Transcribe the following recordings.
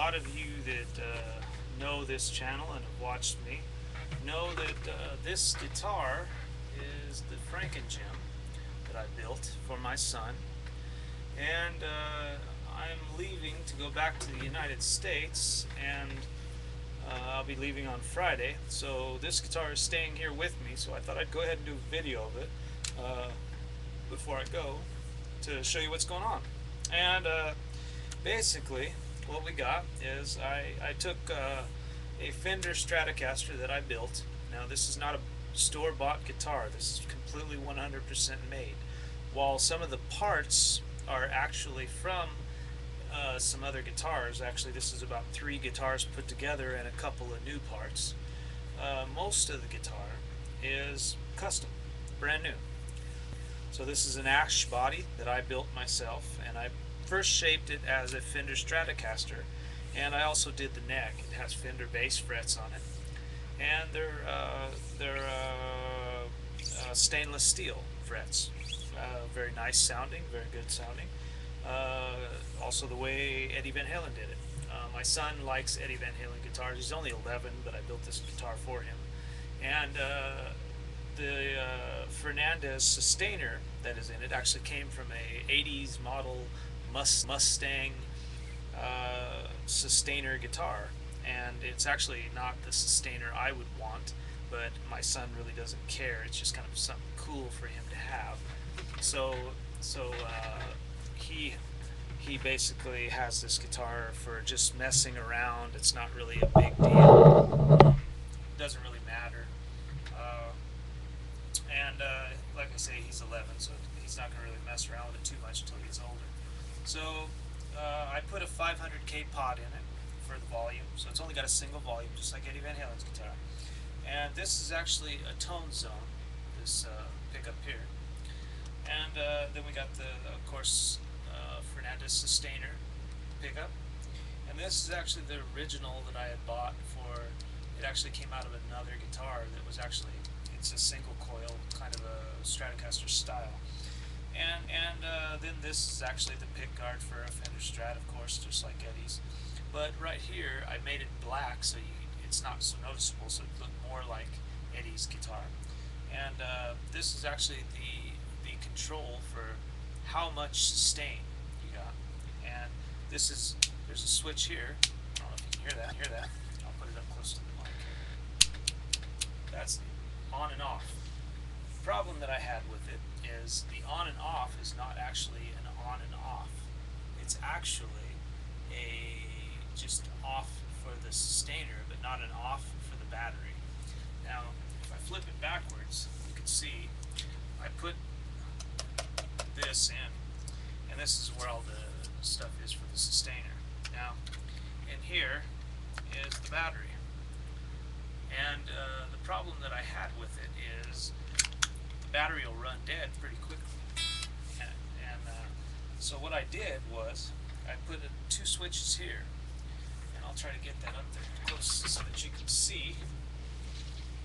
lot of you that know this channel and have watched me know that this guitar is the FrankenJem that I built for my son, and I'm leaving to go back to the United States, and I'll be leaving on Friday, so this guitar is staying here with me, so I thought I'd go ahead and do a video of it before I go to show you what's going on. And basically what we got is I took a Fender Stratocaster that I built. Now this is not a store-bought guitar, this is completely 100% made, while some of the parts are actually from some other guitars. Actually, this is about 3 guitars put together and a couple of new parts. Most of the guitar is custom, brand new. So this is an ash body that I built myself, and I first shaped it as a Fender Stratocaster, and I also did the neck. It has Fender bass frets on it, and they're stainless steel frets. Very nice sounding, very good sounding. Also the way Eddie Van Halen did it. My son likes Eddie Van Halen guitars. He's only 11, but I built this guitar for him. And the Fernandes sustainer that is in it actually came from a 80s model Mustang sustainer guitar. And it's actually not the sustainer I would want, but my son really doesn't care. It's just kind of something cool for him to have. So he basically has this guitar for just messing around. It's not really a big deal. Doesn't really matter. Like I say, he's 11, so he's not going to really mess around with it too much until he gets older. So I put a 500K pot in it for the volume, so it's only got a single volume, just like Eddie Van Halen's guitar. And this is actually a ToneZone, this pickup here. And then we got the, of course, Fernandes sustainer pickup. And this is actually the original that I had bought for. It actually came out of another guitar that was actually, it's a single coil, kind of a Stratocaster style. And then this is actually the pick guard for a Fender Strat, of course, just like Eddie's. But right here, I made it black so it's not so noticeable, so it looked more like Eddie's guitar. And this is actually the control for how much sustain you got. And this is, there's a switch here. I don't know if you can hear that. I'll put it up close to the mic. That's the on and off. The problem that I had with it is the on and off is not actually an on and off. It's actually just off for the sustainer, but not an off for the battery. Now, if I flip it backwards, you can see I put this in, and this is where all the stuff is for the sustainer. Now, in here is the battery, and the problem that I had with it is the battery will run dead pretty quickly. So what I did was I put 2 switches here, and I'll try to get that up there close so that you can see.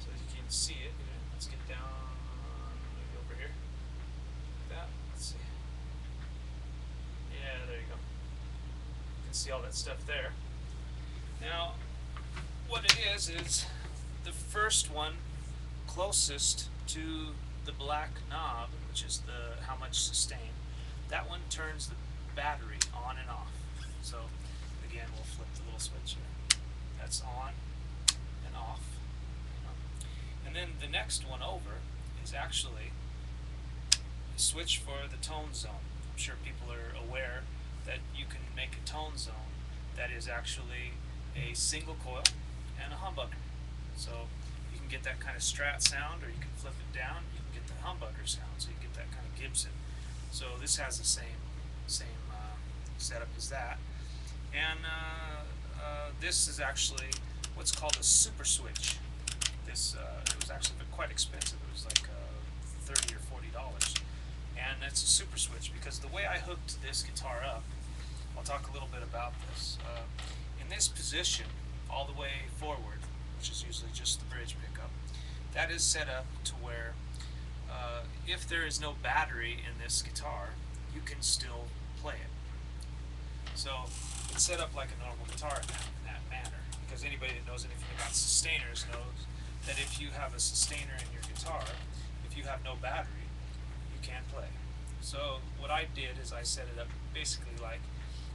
So that you can see it. Let's get down maybe over here. Like that. Let's see. Yeah, there you go. You can see all that stuff there. Now, what it is the first one closest to the black knob, which is the how much sustain. That one turns the battery on and off. So again, we'll flip the little switch here. That's on and off. And then the next one over is actually a switch for the ToneZone. I'm sure people are aware that you can make a ToneZone that is actually a single coil and a humbucker. So you can get that kind of Strat sound, or you can flip it down, you can get the humbucker sound, so you get that kind of Gibson. So this has the same setup as that. And this is actually what's called a super switch. This it was actually quite expensive. It was like $30 or $40, and that's a super switch because the way I hooked this guitar up, I'll talk a little bit about this. In this position, all the way forward, which is usually just the bridge pickup, that is set up to where if there is no battery in this guitar, you can still play it. So it's set up like a normal guitar in that manner, because anybody that knows anything about sustainers knows that if you have a sustainer in your guitar, if you have no battery, you can't play. So what I did is I set it up basically like,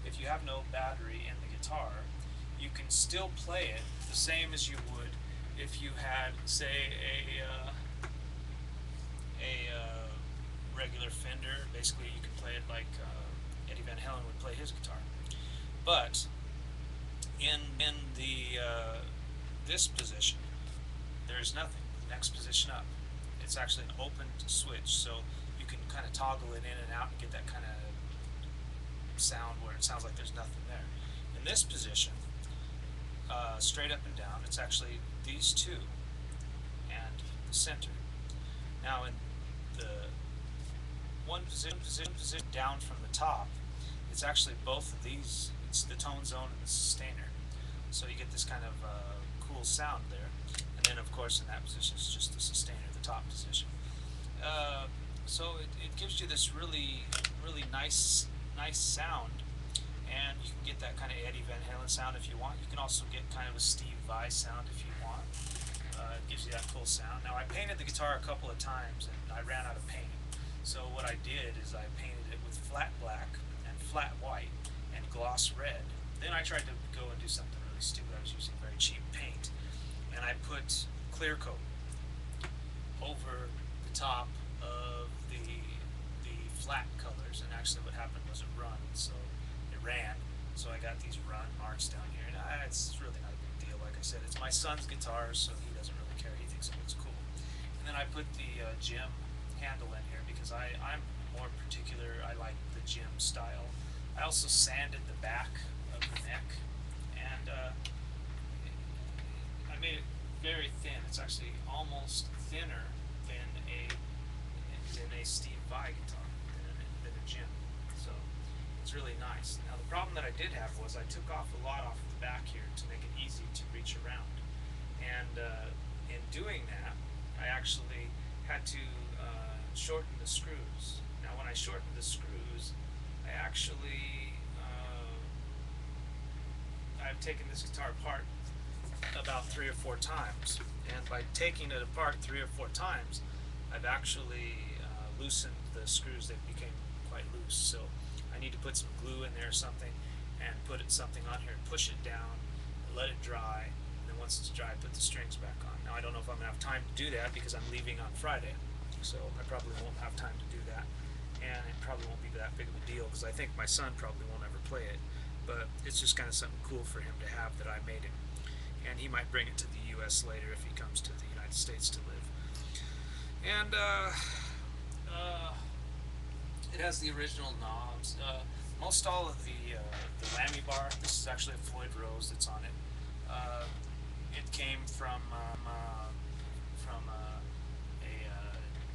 if you have no battery in the guitar, you can still play it the same as you would if you had, say, a regular Fender. Basically, you can play it like Eddie Van Halen would play his guitar. But in the this position, there's nothing. The next position up, it's actually an open switch, so you can kind of toggle it in and out and get that kind of sound where it sounds like there's nothing there. In this position, straight up and down, it's actually these two and the center. Now in the one position down from the top, it's actually both of these. It's the ToneZone and the sustainer. So you get this kind of cool sound there. And then of course in that position it's just the sustainer, the top position. So it gives you this really nice sound, and you can get that kind of Eddie Van Halen sound if you want. You can also get kind of a Steve Vai sound if you want. It gives you that cool sound. Now I painted the guitar a couple of times and I ran out of paint. So what I did is I painted it with flat black and flat white and gloss red. Then I tried to go and do something really stupid. I was using very cheap paint, and I put clear coat over the top of the flat colors, and actually what happened was it ran, so I got these run marks down here, and it's really not a big deal. Like I said, it's my son's guitar, so he doesn't really care. He thinks it looks cool. And then I put the Jem handle in here because I'm more particular. I like the Jem style. I also sanded the back of the neck, and I made it very thin. It's actually almost thinner than a Steve Vai guitar, than a Jem. So it's really nice. Now the problem that I did have was I took off a lot off the back here to make it easy to reach around, and in doing that I actually had to shorten the screws. Now when I shortened the screws, I actually I've taken this guitar apart about 3 or 4 times, and by taking it apart 3 or 4 times I've actually loosened the screws. They became quite loose, so I need to put some glue in there or something and put something on here and push it down, let it dry, and then once it's dry put the strings back on. Now I don't know if I'm going to have time to do that because I'm leaving on Friday, so I probably won't have time to do that, and it probably won't be that big of a deal because I think my son probably won't ever play it, but it's just kind of something cool for him to have that I made him, and he might bring it to the US later if he comes to the United States to live. And it has the original knobs. Most all of the whammy bar. This is actually a Floyd Rose that's on it. It came from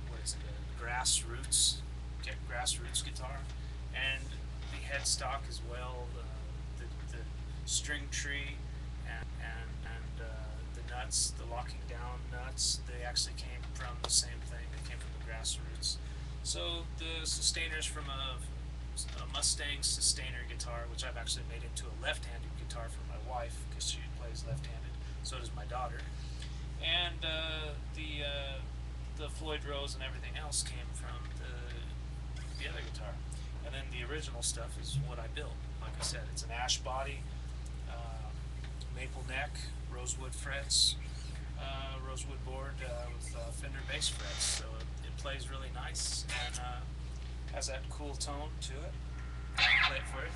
what is it? A grassroots guitar, and the headstock as well. The string tree and the nuts, the locking down nuts. They actually came from the same thing. They came from the grassroots. So the sustainer's from a Mustang sustainer guitar, which I've actually made into a left-handed guitar for my wife because she plays left-handed. So does my daughter. And the Floyd Rose and everything else came from the other guitar. And then the original stuff is what I built. Like I said, it's an ash body, maple neck, rosewood frets, rosewood board with Fender bass frets. So it plays really nice and has that cool tone to it. Play it for it.